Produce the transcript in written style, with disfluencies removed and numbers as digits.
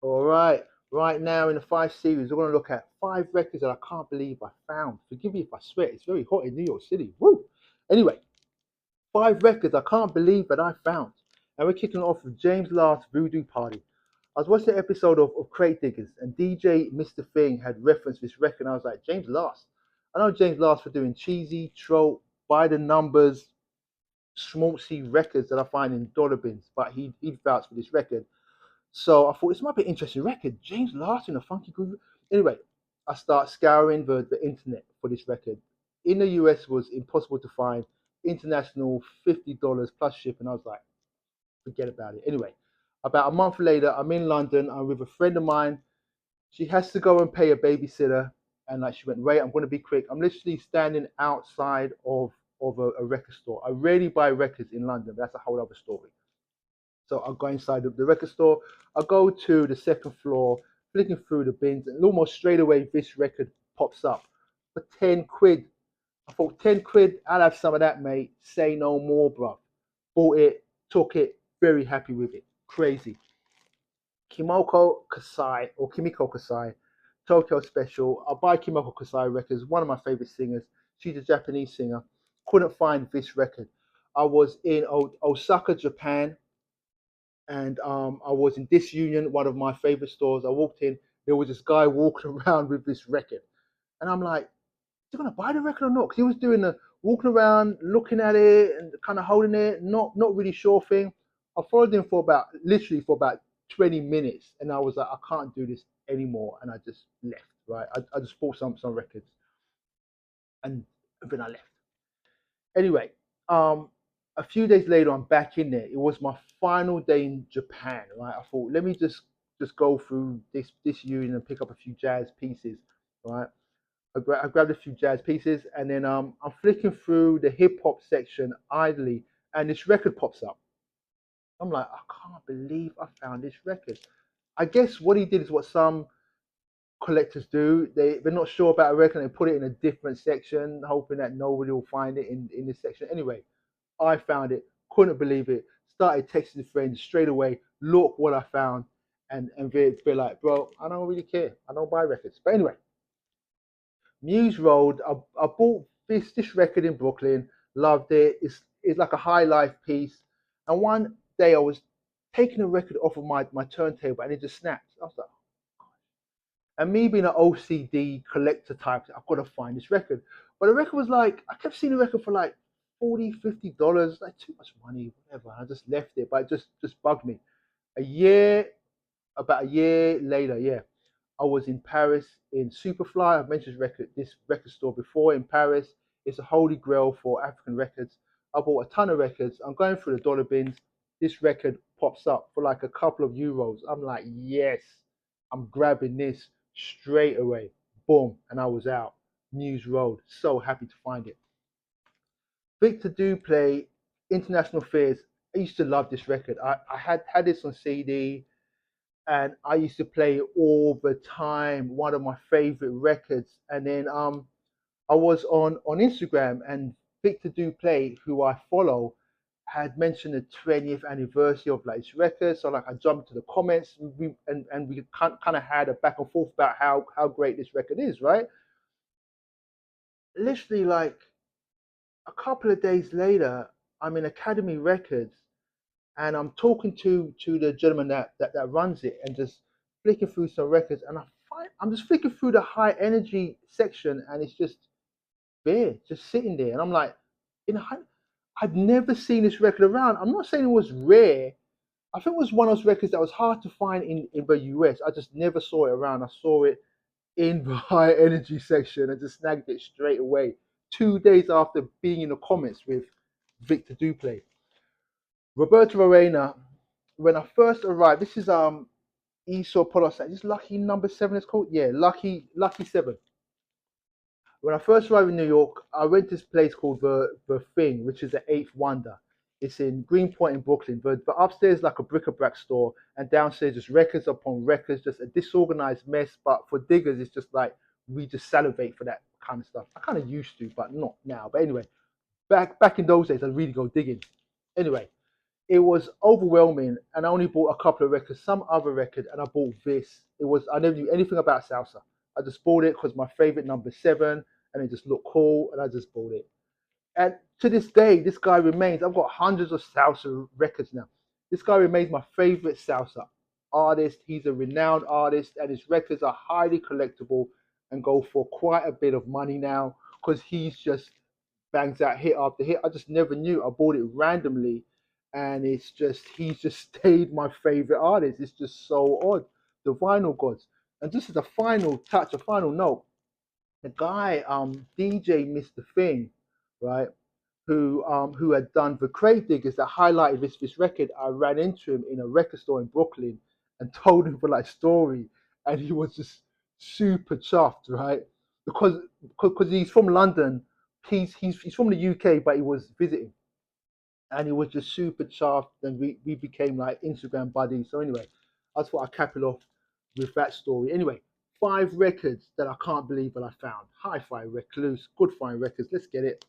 All right. Right now in the five series, we're going to look at five records that I can't believe I found. Forgive me if I swear, it's very hot in New York City. Woo! Anyway, five records I can't believe that I found. And we're kicking off with James Last's Voodoo Party. I was watching an episode of Crate Diggers, and DJ Mr. Thing had referenced this record, and I was like, James Last. I know James Last for doing cheesy, troll, by the numbers, schmaltzy records that I find in dollar bins, but he'd vouched for this record. So I thought this might be an interesting record. James Last in a funky groove. Anyway, I start scouring the internet for this record. In the US, it was impossible to find. International $50 plus shipping. I was like, forget about it. Anyway, about a month later, I'm in London. I'm with a friend of mine. She has to go and pay a babysitter, and like she went, wait, I'm going to be quick. I'm literally standing outside of a record store. I rarely buy records in London. But that's a whole other story. So I'll go inside the record store. I'll go to the second floor, flicking through the bins, and almost straight away this record pops up for 10 quid. I thought 10 quid, I'll have some of that, mate. Say no more, bruv. Bought it, took it, very happy with it. Crazy. Kimiko Kasai, Tokyo Special. I buy Kimiko Kasai records, one of my favorite singers. She's a Japanese singer. Couldn't find this record. I was in Osaka, Japan, and I was in Disunion, one of my favorite stores. I walked in, there was this guy walking around with this record, and I'm like, "Is he gonna buy the record or not?" Because he was doing the walking around, looking at it, and kind of holding it, not really sure thing. I followed him for about 20 minutes, and I was like, I can't do this anymore, and I just left. Right, I just bought some records, and then I left. Anyway, a few days later, I'm back in there. It was my final day in Japan, right? I thought, let me just go through this union and pick up a few jazz pieces, right? I grabbed a few jazz pieces, and then I'm flicking through the hip hop section idly, and this record pops up. I'm like, I can't believe I found this record. I guess what he did is what some collectors do. They're not sure about a record, and they put it in a different section, hoping that nobody will find it in this section. Anyway, I found it, couldn't believe it. Started texting friends straight away. Look what I found, and they're like, bro, I don't really care. I don't buy records. But anyway, Muse Road. I bought this record in Brooklyn. Loved it. It's like a high life piece. And one day I was taking a record off of my turntable, and it just snapped. I was like, and me being an OCD collector type, I've got to find this record. But the record was like, I kept seeing the record for like $40, $50, like too much money, whatever. I just left it, but it just bugged me. A year, about a year later, yeah, I was in Paris in Superfly. I've mentioned this record store before in Paris. It's a holy grail for African records. I bought a ton of records. I'm going through the dollar bins. This record pops up for like a couple of euros. I'm like, yes, I'm grabbing this straight away. Boom, and I was out. Muse Road. So happy to find it. Victor Duplay, International Fears. I used to love this record. I had this on CD, and I used to play it all the time. One of my favorite records. And then I was on Instagram, and Victor Duplay, who I follow, had mentioned the 20th anniversary of like his record. So like I jumped to the comments, and we kind of had a back and forth about how great this record is, right? Literally like a couple of days later, I'm in Academy Records, and I'm talking to the gentleman that runs it, and just flicking through some records, and I'm just flicking through the high energy section, and it's just there, just sitting there, and I'm like, you know, I've never seen this record around. I'm not saying it was rare. I think it was one of those records that was hard to find in the US. I just never saw it around. I saw it in the high energy section and just snagged it straight away. 2 days after being in the comments with Victor Duplay. Roberto Morena, when I first arrived, this is Esau Polos. Is this Lucky Number Seven? It's called, yeah, Lucky Seven. When I first arrived in New York, I went to this place called the Thing, which is the Eighth Wonder. It's in Greenpoint in Brooklyn. The upstairs is like a bric-a-brac store, and downstairs is records upon records, just a disorganized mess. But for diggers, it's just like we just salivate for that kind of stuff. I kind of used to, but not now. But anyway, back in those days, I'd really go digging. Anyway, It was overwhelming, and I only bought a couple of records, some other record, and I bought this. It was I never knew anything about salsa. I just bought it because my favorite number 7, and it just looked cool, and I just bought it. And to this day, this guy remains. I've got hundreds of salsa records now. This guy remains my favorite salsa artist. He's a renowned artist, and his records are highly collectible and go for quite a bit of money now because he's just bangs out hit after hit. I just never knew. I bought it randomly, and it's just he's just stayed my favorite artist. It's just so odd. The vinyl gods. And just as a final touch, a final note, the guy DJ Mr. Thing, right? Who had done the Crate Diggers that highlighted this record. I ran into him in a record store in Brooklyn and told him the like story, and he was just super chuffed, right? Because he's from London, he's from the UK, but he was visiting, and he was just super chuffed, and we became like Instagram buddies. So anyway, I just thought I'd cap it off with that story. Anyway, 5 records that I can't believe that I found. Hi-Fi Recluse, good fine records. Let's get it.